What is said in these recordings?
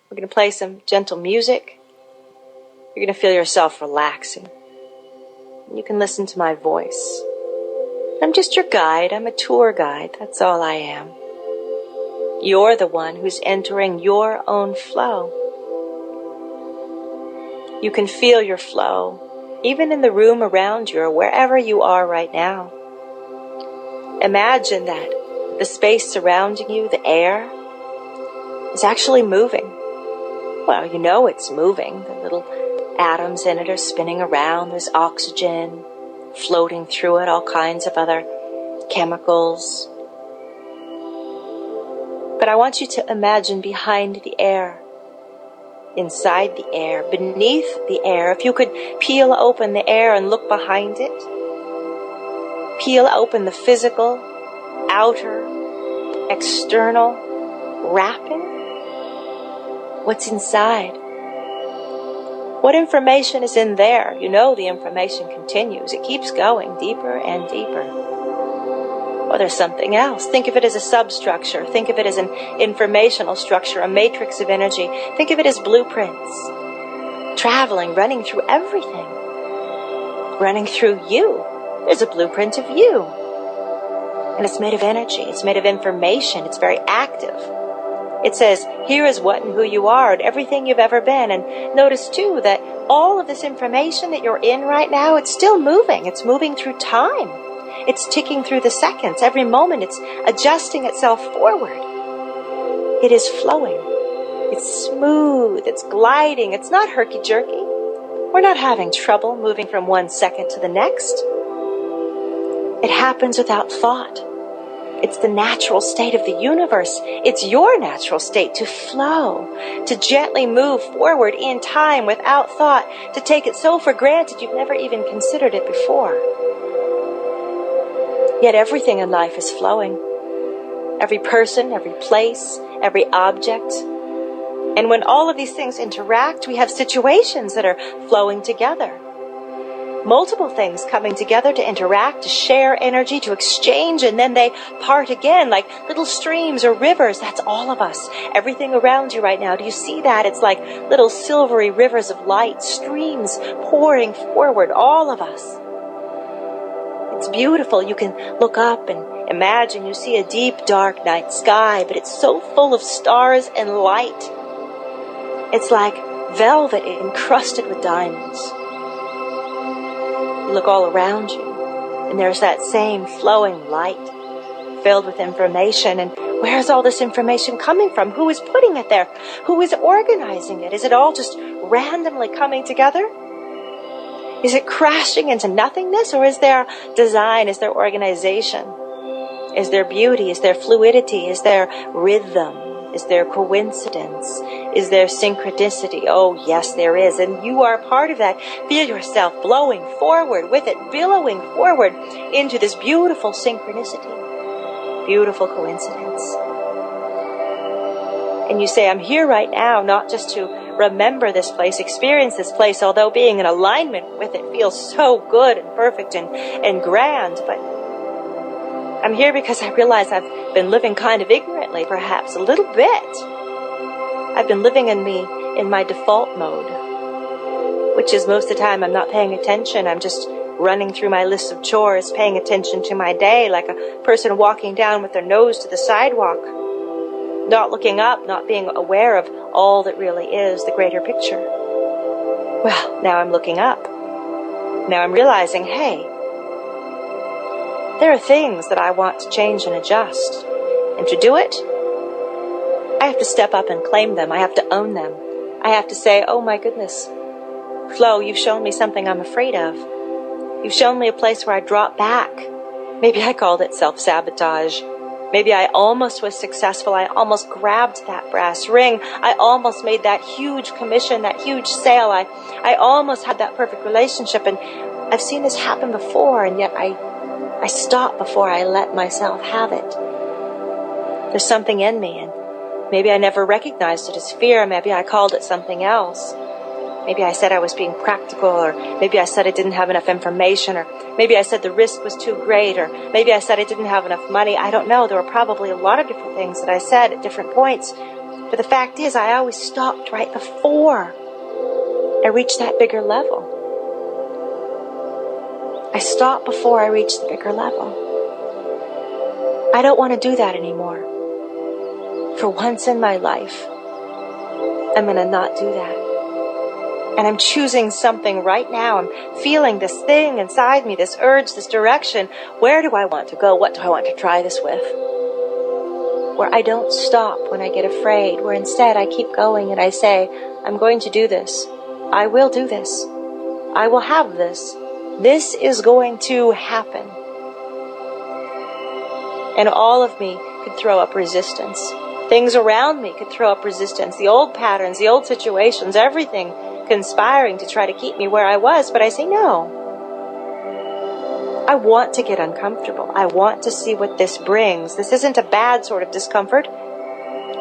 We're going to play some gentle music. You're going to feel yourself relaxing. You can listen to my voice. I'm just your guide. I'm a tour guide. That's all I am. You're the one who's entering your own flow. You can feel your flow, even in the room around you or wherever you are right now. Imagine that the space surrounding you, the air, is actually moving. Well, you know it's moving. The little atoms in it are spinning around. There's oxygen floating through it, all kinds of other chemicals. But I want you to imagine behind the air, inside the air, beneath the air. If you could peel open the air and look behind it, peel open the physical, outer, external wrapping. What's inside? What information is in there? You know the information continues. It keeps going deeper and deeper. Or there's something else. Think of it as a substructure. Think of it as an informational structure, a matrix of energy. Think of it as blueprints. Traveling, running through everything. Running through you. There's a blueprint of you. And it's made of energy. It's made of information. It's very active. It says, here is what and who you are and everything you've ever been. And notice, too, that all of this information that you're in right now, it's still moving. It's moving through time. It's ticking through the seconds. Every moment it's adjusting itself forward. It is flowing. It's smooth. It's gliding. It's not herky-jerky. We're not having trouble moving from one second to the next. It happens without thought. It's the natural state of the universe. It's your natural state to flow, to gently move forward in time without thought, to take it so for granted you've never even considered it before. Yet everything in life is flowing. Every person, every place, every object. And when all of these things interact, we have situations that are flowing together. Multiple things coming together to interact, to share energy, to exchange, and then they part again like little streams or rivers. That's all of us. Everything around you right now. Do you see that? It's like little silvery rivers of light, streams pouring forward, all of us. It's beautiful. You can look up and imagine you see a deep, dark night sky, but it's so full of stars and light. It's like velvet encrusted with diamonds. You look all around you, and there's that same flowing light filled with information. And where's all this information coming from? Who is putting it there? Who is organizing it? Is it all just randomly coming together? Is it crashing into nothingness, or is there design? Is there organization? Is there beauty? Is there fluidity? Is there rhythm? Is there coincidence? Is there synchronicity? Oh, yes, there is. And you are part of that. Feel yourself blowing forward with it, billowing forward into this beautiful synchronicity, beautiful coincidence. And you say, I'm here right now, not just to remember this place, experience this place, although being in alignment with it feels so good and perfect and grand, but I'm here because I realize I've been living kind of ignorantly, perhaps, a little bit. I've been living in my default mode, which is most of the time I'm not paying attention. I'm just running through my list of chores, paying attention to my day like a person walking down with their nose to the sidewalk, not looking up, not being aware of all that really is the greater picture. Well, now I'm looking up. Now I'm realizing, hey, there are things that I want to change and adjust. And to do it, I have to step up and claim them. I have to own them. I have to say, oh my goodness, Flo, you've shown me something I'm afraid of. You've shown me a place where I drop back. Maybe I called it self-sabotage. Maybe I almost was successful. I almost grabbed that brass ring. I almost made that huge commission, that huge sale. I almost had that perfect relationship. And I've seen this happen before, and yet I stopped before I let myself have it. There's something in me, and maybe I never recognized it as fear. Maybe I called it something else. Maybe I said I was being practical, or maybe I said I didn't have enough information, or maybe I said the risk was too great, or maybe I said I didn't have enough money. I don't know. There were probably a lot of different things that I said at different points. But the fact is, I always stopped right before I reached that bigger level. I stopped before I reached the bigger level. I don't want to do that anymore. For once in my life, I'm going to not do that. And I'm choosing something right now. I'm feeling this thing inside me, this urge, this direction. Where do I want to go? What do I want to try this with? Where I don't stop when I get afraid, where instead I keep going and I say, I'm going to do this. I will do this. I will have this. This is going to happen. And all of me could throw up resistance. Things around me could throw up resistance. The old patterns, the old situations, everything conspiring to try to keep me where I was. But I say no. I want to get uncomfortable. I want to see what this brings. This isn't a bad sort of discomfort.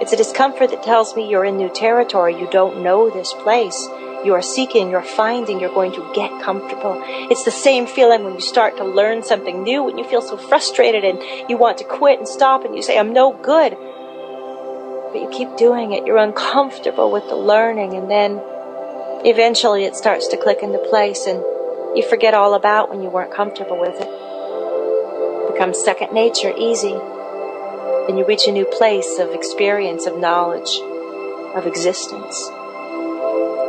It's a discomfort that tells me you're in new territory. You don't know this place. You are seeking, you're finding, you're going to get comfortable. It's the same feeling when you start to learn something new, when you feel so frustrated and you want to quit and stop and you say, I'm no good. But you keep doing it. You're uncomfortable with the learning, and then eventually it starts to click into place and you forget all about when you weren't comfortable with it. It becomes second nature, easy. And you reach a new place of experience, of knowledge, of existence.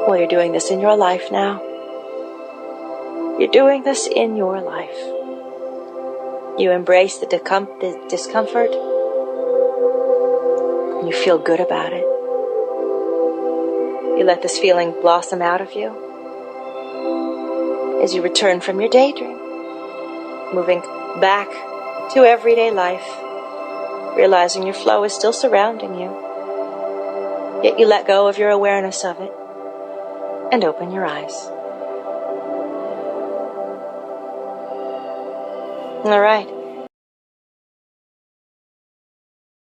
Well, you're doing this in your life now. You're doing this in your life. You embrace the discomfort, and you feel good about it. You let this feeling blossom out of you as you return from your daydream, moving back to everyday life, realizing your flow is still surrounding you, yet you let go of your awareness of it and open your eyes. All right.